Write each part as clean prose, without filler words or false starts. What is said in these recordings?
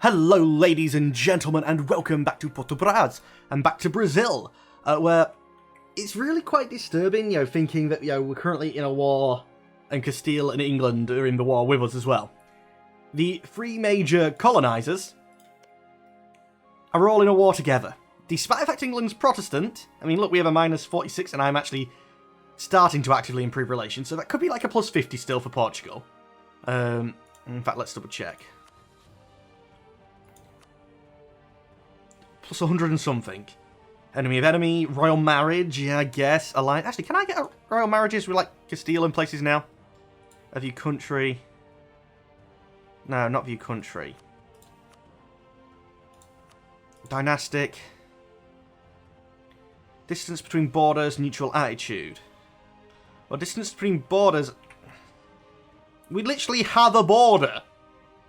Hello ladies and gentlemen, and welcome back to Por2Brz, and back to Brazil, where it's really quite disturbing, thinking that, we're currently in a war, and Castile and England are in the war with us as well. The three major colonisers are all in a war together. Despite the fact England's Protestant, I mean, look, we have a minus 46, and I'm actually starting to actively improve relations, so that could be like a plus 50 still for Portugal. In fact, let's double check. Plus 100 and something. Enemy of enemy, royal marriage, yeah, I guess. Alliance. Actually, can I get royal marriages with, like, Castile and places now? A view country. No, not view country. Dynastic. Distance between borders, neutral attitude. Well, distance between borders... We literally have a border.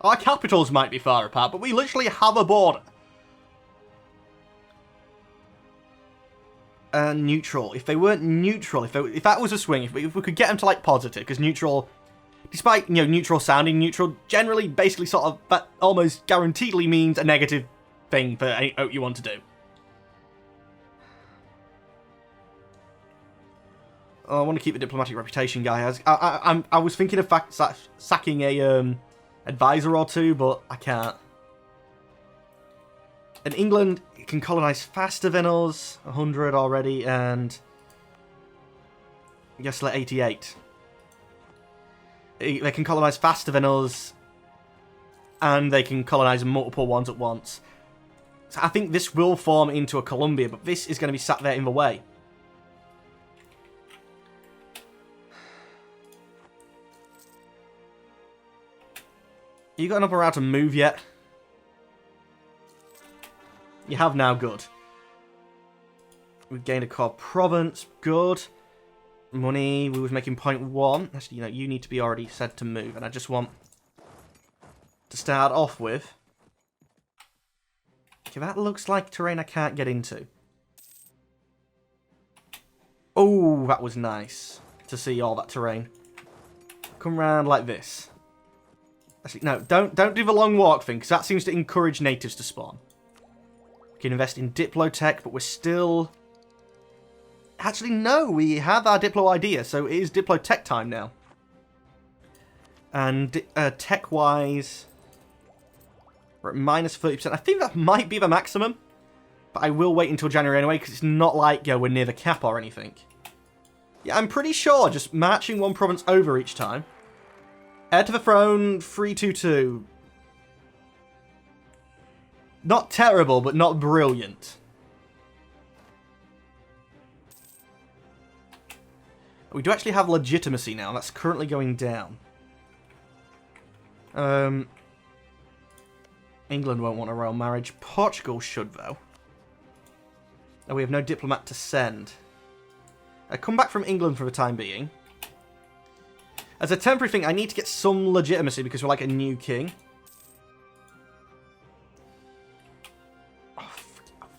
Our capitals might be far apart, but we literally have a border. Neutral. If they weren't neutral, if that was a swing, if we could get them to, like, positive, because neutral, despite, neutral sounding neutral, generally, basically, sort of, that almost guaranteedly means a negative thing for any oath you want to do. Oh, I want to keep the diplomatic reputation guy has. I was thinking of sacking a advisor or two, but I can't. And England can colonise faster than us, 100 already, and yes, like 88. They can colonise faster than us, and they can colonise multiple ones at once. So I think this will form into a Colombia, but this is going to be sat there in the way. You got enough around to move yet? You have now, good. We've gained a core province, good. Money, we was making 0.1. Actually, you need to be already said to move, and I just want to start off with. Okay, that looks like terrain I can't get into. Oh, that was nice to see all that terrain. Come round like this. Actually, no, don't do the long walk thing, because that seems to encourage natives to spawn. We can invest in Diplotech, but we're still... Actually, no, we have our Diplo idea, so it is Diplotech time now. And tech-wise, we're at minus 30%. I think that might be the maximum, but I will wait until January anyway, because it's not like we're near the cap or anything. Yeah, I'm pretty sure just marching one province over each time. Heir to the throne, 322. Not terrible, but not brilliant. We do actually have legitimacy now. That's currently going down. England won't want a royal marriage. Portugal should, though. Oh, we have no diplomat to send. Come back from England for the time being. As a temporary thing, I need to get some legitimacy because we're like a new king.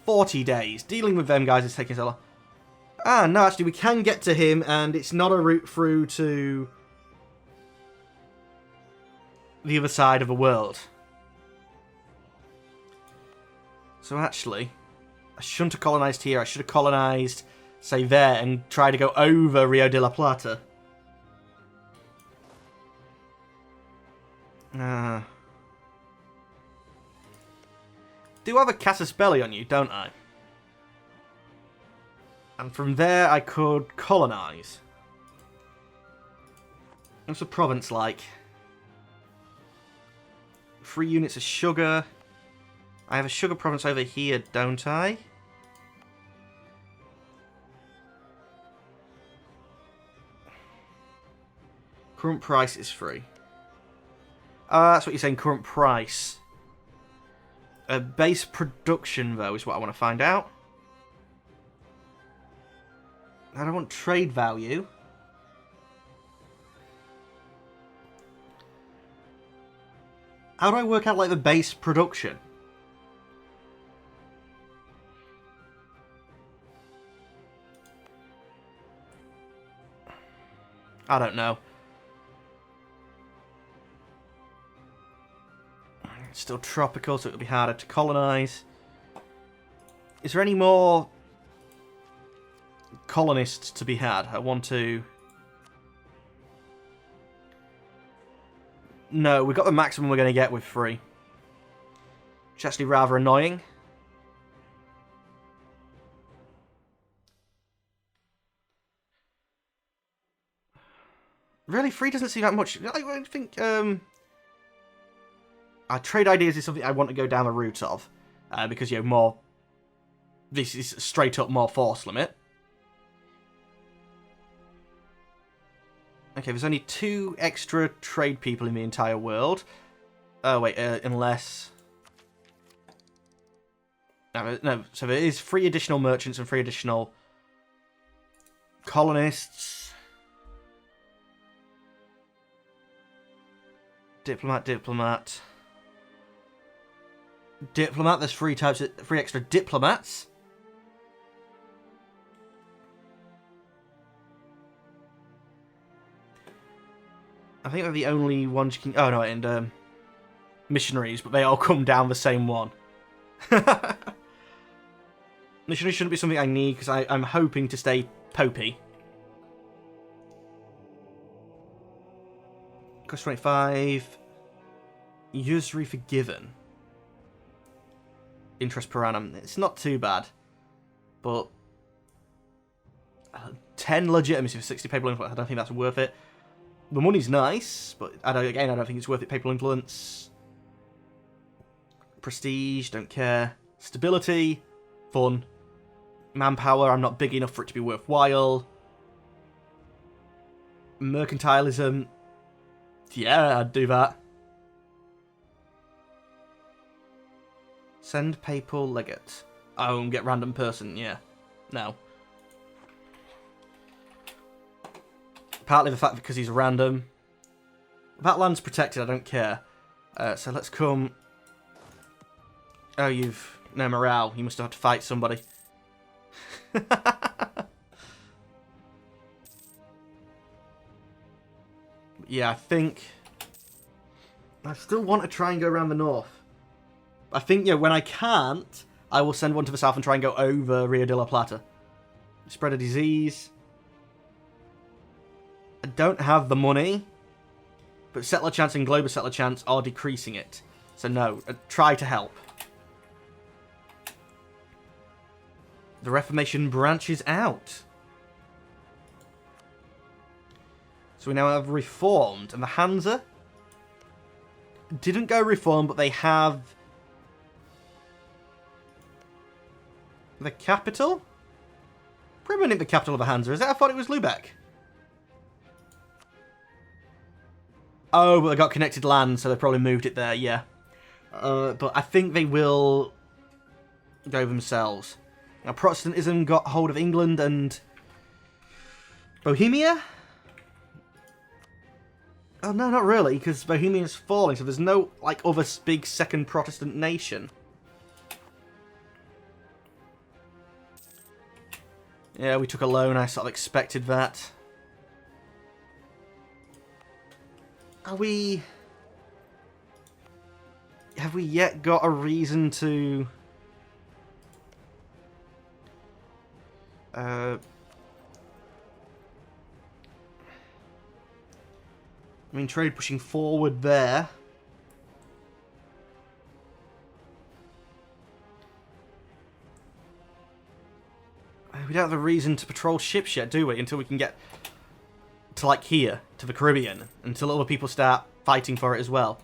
40 days. Dealing with them guys is taking so long. Ah, no, actually, we can get to him, and it's not a route through to the other side of the world. So, actually, I shouldn't have colonised here. I should have colonised, say, there, and try to go over Rio de la Plata. Do have a casus belli on you, don't I? And from there I could colonise. What's the province like? 3 units of sugar. I have a sugar province over here, don't I? Current price is free. That's what you're saying, current price. Base production, though, is what I want to find out. I don't want trade value. How do I work out, like, the base production? I don't know. Still tropical, so it'll be harder to colonise. Is there any more colonists to be had? I want to... No, we've got the maximum we're going to get with 3. Which is actually rather annoying. Really, 3 doesn't seem that much. I think trade ideas is something I want to go down the route of. Because, you know, more... This is straight up more force limit. Okay, there's only 2 extra trade people in the entire world. Oh, wait, unless... No, so there is 3 additional merchants and 3 additional colonists. Diplomat. Diplomat, there's 3 extra diplomats. I think they're the only ones you can... Oh, no, and missionaries, but they all come down the same one. Missionaries shouldn't be something I need, because I'm hoping to stay popey. Cost 25. Usury forgiven. Interest per annum. It's not too bad. But... 10 legitimacy for 60 papal influence. I don't think that's worth it. The money's nice, but I don't think it's worth it. Papal influence. Prestige, don't care. Stability, fun. Manpower, I'm not big enough for it to be worthwhile. Mercantilism, yeah, I'd do that. Send papal legate. Oh, and get random person, yeah. No. Partly the fact because he's random. That land's protected, I don't care. So let's come... Oh, you've... No morale. You must have had to fight somebody. Yeah, I think... I still want to try and go around the north. I think, yeah, when I can't, I will send one to the south and try and go over Rio de la Plata. Spread a disease. I don't have the money. But settler chance and global settler chance are decreasing it. So no, try to help. The Reformation branches out. So we now have Reformed. And the Hansa didn't go Reformed, but they have the capital? Permanent the capital of the Hansa, is it? I thought it was Lubeck. Oh, but they got connected land, so they probably moved it there, yeah. But I think they will go themselves. Now, Protestantism got hold of England and Bohemia? Oh, no, not really, because Bohemia's falling, so there's no, like, other big second Protestant nation. Yeah, we took a loan, I sort of expected that. Have we yet got a reason to... I mean, trade pushing forward there. We don't have a reason to patrol ships yet, do we? Until we can get to, like, here, to the Caribbean. Until other people start fighting for it as well.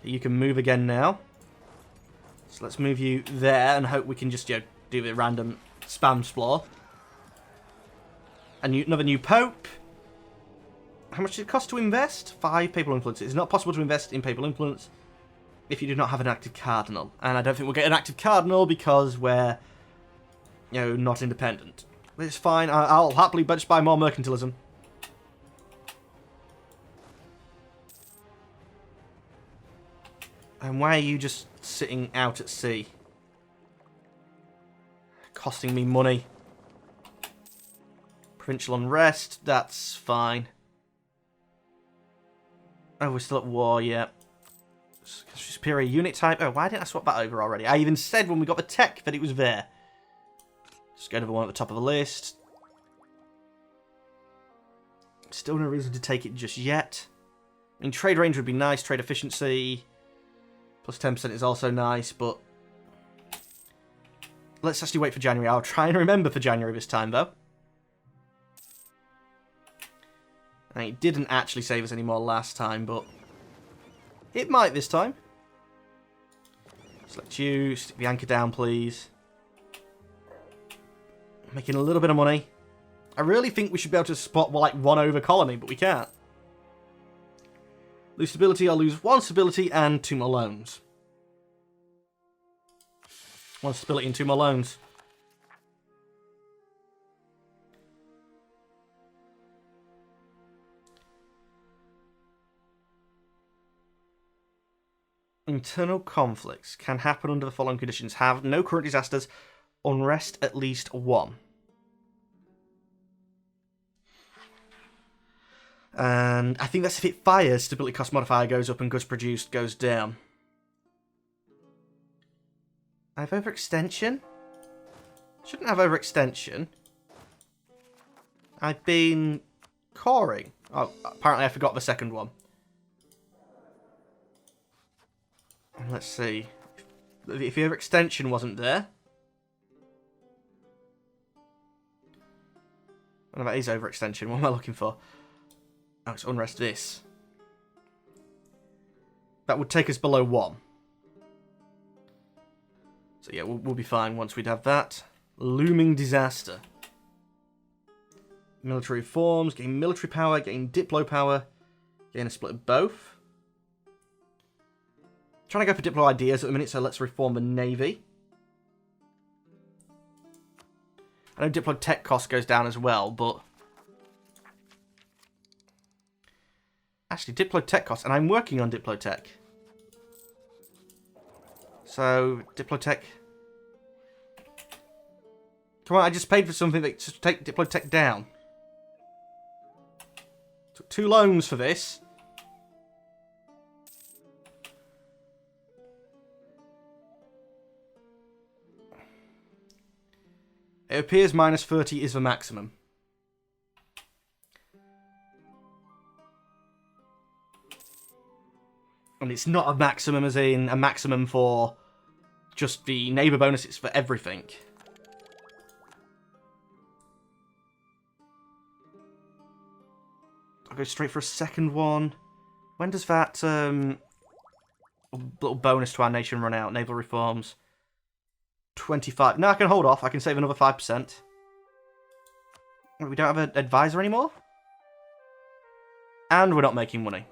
You can move again now. So let's move you there and hope we can just, you know, do the random spam explore. Another new Pope. How much does it cost to invest? 5 papal influence. It's not possible to invest in papal influence if you do not have an active cardinal. And I don't think we'll get an active cardinal because we're, you know, not independent. But it's fine. I'll happily just buy more mercantilism. And why are you just sitting out at sea? Costing me money. Provincial unrest. That's fine. Oh, we're still at war, yeah. Superior unit type. Oh, why didn't I swap that over already? I even said when we got the tech that it was there. Just go to the one at the top of the list. Still no reason to take it just yet. I mean, trade range would be nice. Trade efficiency. Plus 10% is also nice, but... let's actually wait for January. I'll try and remember for January this time, though. And it didn't actually save us anymore last time, but... it might this time. Select you. Stick the anchor down, please. Making a little bit of money. I really think we should be able to spot, well, like, one over colony, but we can't. Lose stability, I'll lose 1 stability and 2 more loans. 1 stability and 2 more loans. Internal conflicts can happen under the following conditions. Have no current disasters. Unrest at least 1. And I think that's if it fires, stability cost modifier goes up and goods produced goes down. I have overextension? Shouldn't have overextension. I've been coring. Oh, apparently I forgot the second one. Let's see. If the overextension wasn't there... what about his overextension? What am I looking for? Oh, it's unrest this. That would take us below 1. So yeah, we'll be fine once we'd have that. Looming disaster. Military reforms, gain military power, gain diplo power, gain a split of both. Trying to go for diplo ideas at the minute, so let's reform the navy. I know diplo tech cost goes down as well, but... actually, diplo tech cost, and I'm working on diplo tech. So, diplo tech... come on, I just paid for something that just take diplo tech down. Took 2 loans for this. It appears minus 30 is the maximum. And it's not a maximum as in a maximum for just the neighbour bonus, it's for everything. I'll go straight for a second one. When does that little bonus to our nation run out? Naval reforms. 25. No, I can hold off. I can save another 5%. We don't have an advisor anymore? And we're not making money.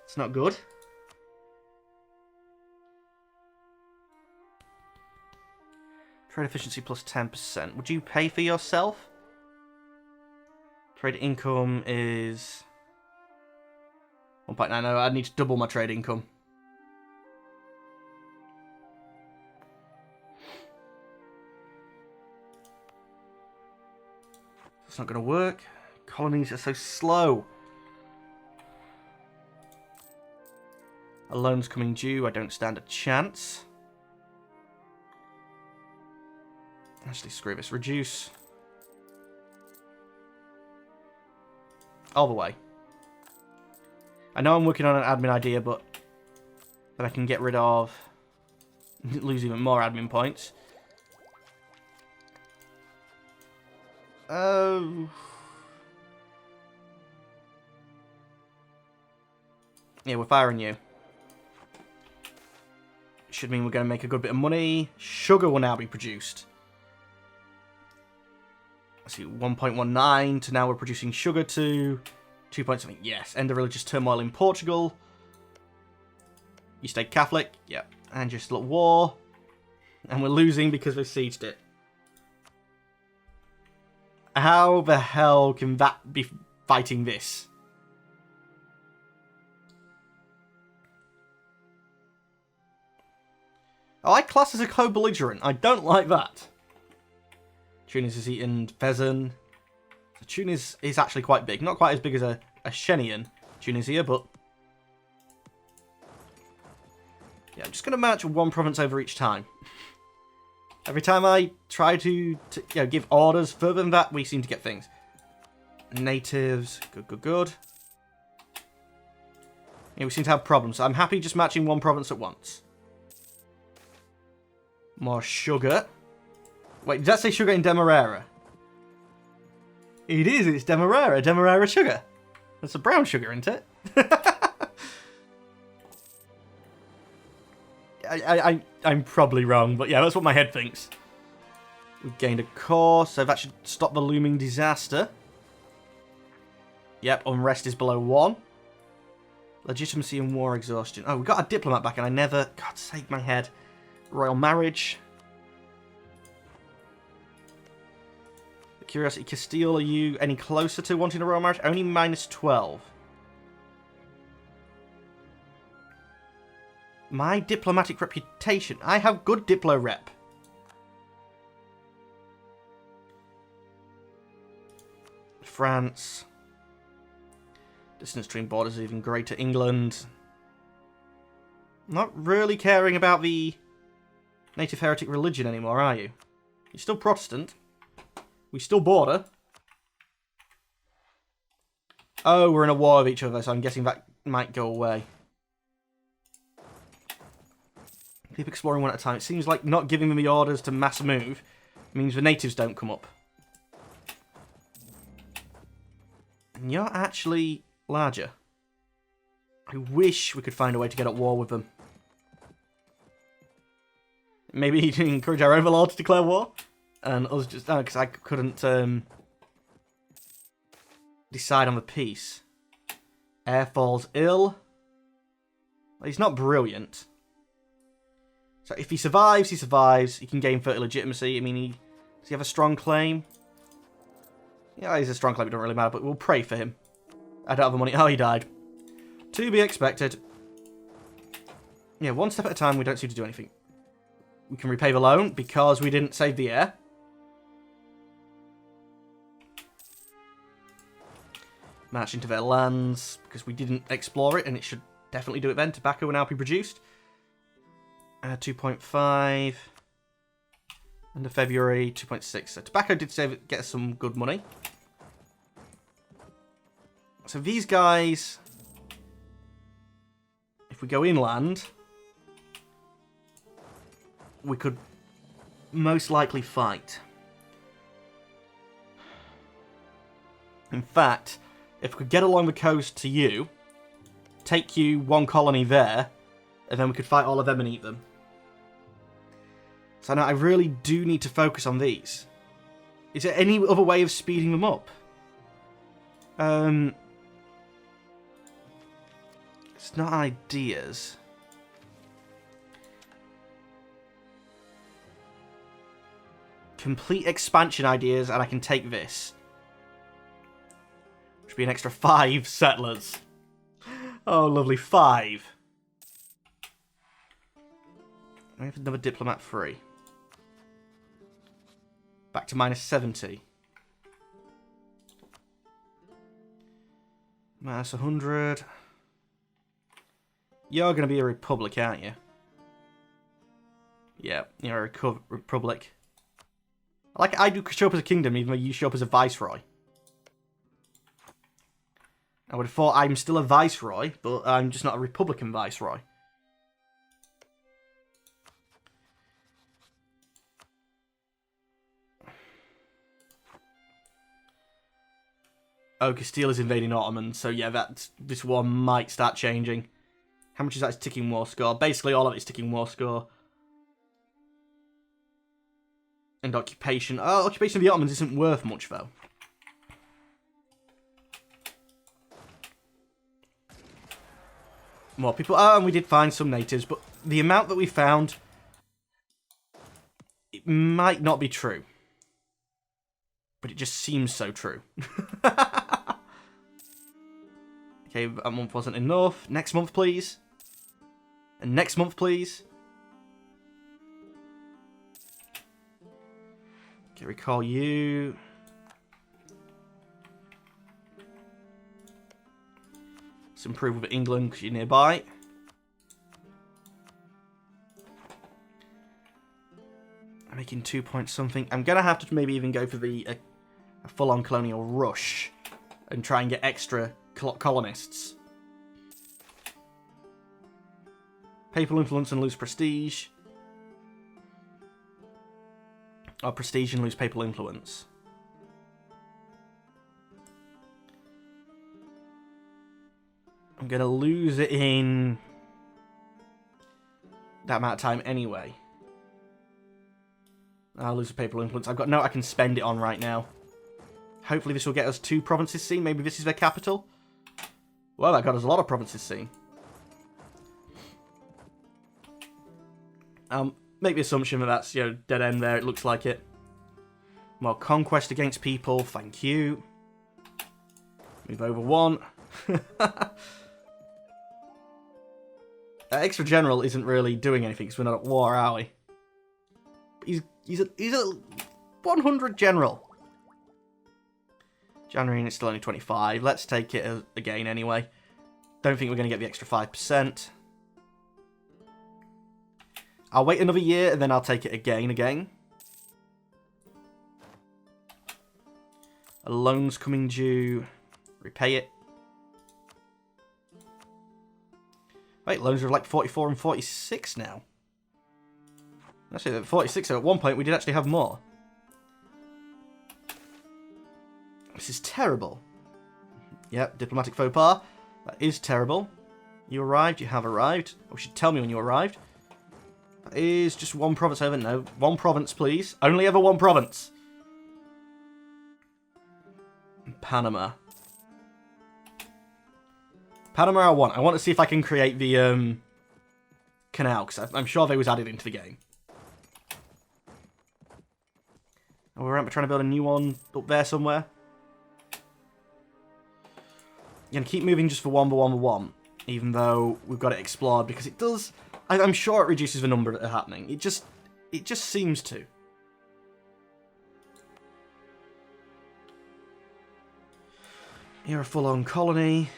It's not good. Trade efficiency plus 10%. Would you pay for yourself? Trade income is 1.90. I need to double my trade income. It's not going to work. Colonies are so slow. A loan's coming due. I don't stand a chance. Actually, screw this. Reduce. All the way. I know I'm working on an admin idea, but that I can get rid of. Lose even more admin points. Oh. Yeah, we're firing you. Should mean we're going to make a good bit of money. Sugar will now be produced. Let's see, 1.19 to now we're producing sugar to 2 point something. Yes, end of religious turmoil in Portugal. You stay Catholic. Yep. And just a little war. And we're losing because we've sieged it. How the hell can that be fighting this? Oh, I class as a co-belligerent. I don't like that. Tunis is eaten pheasant. So Tunis is actually quite big. Not quite as big as a Shenian Tunisia, but... yeah, I'm just going to march one province over each time. Every time I try to give orders further than that, we seem to get things. Natives, good. Yeah, we seem to have problems, so I'm happy just matching one province at once. More sugar. Wait, did that say sugar in Demerara? It is, it's Demerara. Demerara sugar. That's a brown sugar, isn't it? I'm probably wrong, but yeah, that's what my head thinks. We've gained a course, so that should stop the looming disaster. Yep, unrest is below 1. Legitimacy and war exhaustion. Oh, we got a diplomat back and I never... God's sake, my head. Royal marriage. Curiosity, Castile, are you any closer to wanting a royal marriage? Only -12. My diplomatic reputation. I have good diplo rep. France. Distance between borders is even greater. England. Not really caring about the native heretic religion anymore, are you? You're still Protestant. We still border. Oh, we're in a war with each other, so I'm guessing that might go away. Keep exploring one at a time. It seems like not giving them the orders to mass move means the natives don't come up. And you're actually larger. I wish we could find a way to get at war with them. Maybe encourage our overlord to declare war? And us just... oh, because I couldn't decide on the peace. Air falls ill. Well, he's not brilliant. So if he survives, he survives. He can gain 30 legitimacy. I mean, does he have a strong claim? Yeah, he's a strong claim. It don't really matter, but we'll pray for him. I don't have the money. Oh, he died. To be expected. Yeah, one step at a time, we don't seem to do anything. We can repay the loan because we didn't save the heir. March into their lands because we didn't explore it, and it should definitely do it then. Tobacco will now be produced. 2.5. End of February, 2.6. So tobacco did get us some good money. So these guys, if we go inland, we could most likely fight. In fact, if we could get along the coast to you, take you one colony there, and then we could fight all of them and eat them. So now I really do need to focus on these. Is there any other way of speeding them up? It's not ideas. Complete expansion ideas, and I can take this. Should be an extra 5 settlers. Oh, lovely. 5. We have another diplomat free. Back to -70. -100. You're going to be a republic, aren't you? Yeah, you're a republic. I do show up as a kingdom, even though you show up as a viceroy. I would have thought I'm still a viceroy, but I'm just not a republican viceroy. Oh, Castile is invading Ottoman, so yeah, this war might start changing. How much is that ticking war score? Basically, all of it is ticking war score. And occupation. Oh, occupation of the Ottomans isn't worth much, though. More people. Oh, and we did find some natives, but the amount that we found, it might not be true. But it just seems so true. Okay, that month wasn't enough. Next month, please. And next month, please. Okay, recall you. Let's improve with England because you're nearby. I'm making 2 point something. I'm going to have to maybe even go for the a full-on colonial rush and try and get extra colonists. Papal influence and lose prestige. Or prestige and lose papal influence. I'm going to lose it in that amount of time anyway. I'll lose the papal influence. I've got no I can spend it on right now. Hopefully this will get us 2 provinces seen. Maybe this is their capital. Well, that got us a lot of provinces seen. Make the assumption that that's, you know, dead end there. It looks like it. More conquest against people. Thank you. Move over 1. Extra general isn't really doing anything because we're not at war, are we? He's a 100 general. January and it's still only 25. Let's take it again anyway. Don't think we're going to get the extra 5%. I'll wait another year and then I'll take it again. A loan's coming due. Repay it. Wait, loans are like 44 and 46 now. Actually, at 46, so at one point we did actually have more. This is terrible. Yep, diplomatic faux pas. That is terrible. You arrived, you have arrived. Or you should tell me when you arrived. That is just 1 province over. No, 1 province, please. Only ever 1 province. Panama. Panama I want. I want to see if I can create the canal, because I'm sure they was added into the game. Oh, we're trying to build a new one up there somewhere. I'm going to keep moving just for 1, even though we've got it explored, because it does... I'm sure it reduces the number that are happening. It just seems to. You're a full-on colony.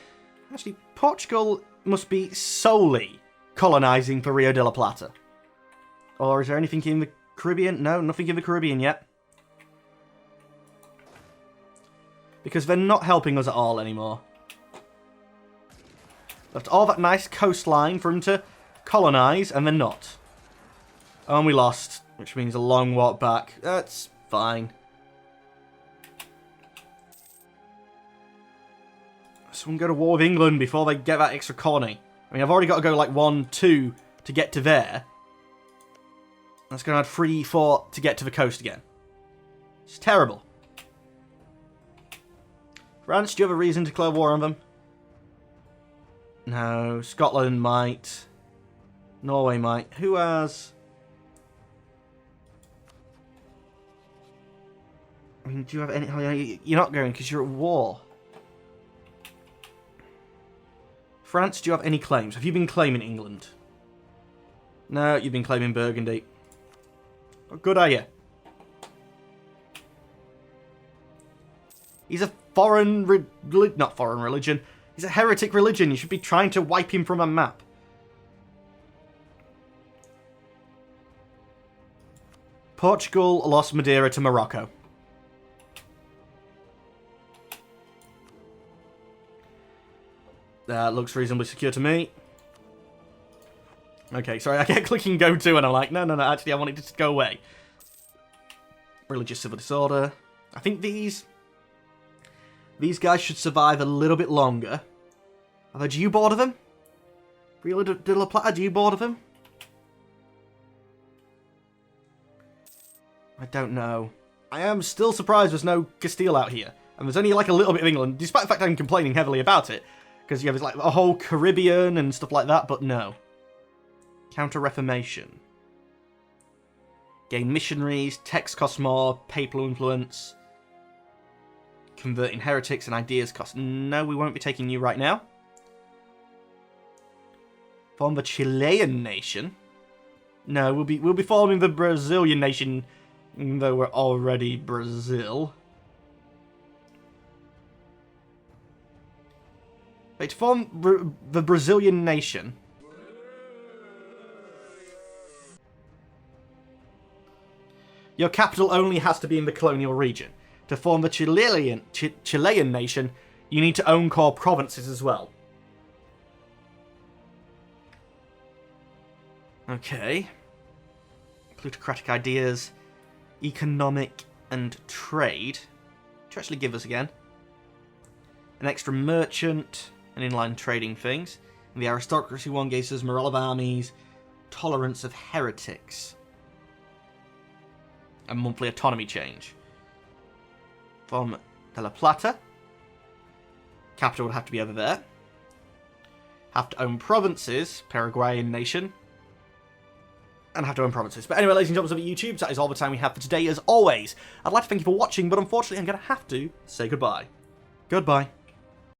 Actually, Portugal must be solely colonising for Rio de la Plata. Or is there anything in the Caribbean? No, nothing in the Caribbean yet. Because they're not helping us at all anymore. Left all that nice coastline for them to colonise, and they're not. Oh, and we lost, which means a long walk back. That's fine. So we can go to war with England before they get that extra colony. I mean, I've already got to go like 1, 2 to get to there. That's going to add 3, 4 to get to the coast again. It's terrible. France, do you have a reason to declare war on them? No. Scotland might. Norway might. Who has... I mean, do you have any... You're not going because you're at war. France, do you have any claims? Have you been claiming England? No, you've been claiming Burgundy. What good are you? He's a foreign... not foreign religion. He's a heretic religion. You should be trying to wipe him from a map. Portugal lost Madeira to Morocco. That looks reasonably secure to me. Okay, sorry, I kept clicking go to and I'm like, no, actually I want it to just go away. Religious civil disorder. I think these guys should survive a little bit longer. Although, do you border them? Rio de la Plata, do you border them? I don't know. I am still surprised there's no Castile out here. And there's only like a little bit of England, despite the fact I'm complaining heavily about it. Because, yeah, there's like a whole Caribbean and stuff like that, but no. Counter-Reformation. Gain missionaries, text costs more, papal influence. Converting heretics and ideas cost... No, we won't be taking you right now. Form the Chilean nation. No, we'll be forming the Brazilian nation, even though we're already Brazil. Wait, to form the Brazilian nation. Your capital only has to be in the colonial region. To form the Chilean nation, you need to own core provinces as well. Okay. Plutocratic ideas, economic and trade. What do you actually give us again? An extra merchant and inline trading things. And the aristocracy one gives us morale of armies, tolerance of heretics, and monthly autonomy change. From De La Plata. Capital would have to be over there. Have to own provinces, Paraguayan nation. And have to own provinces. But anyway, ladies and gentlemen of YouTube, that is all the time we have for today. As always, I'd like to thank you for watching, but unfortunately I'm going to have to say goodbye. Goodbye.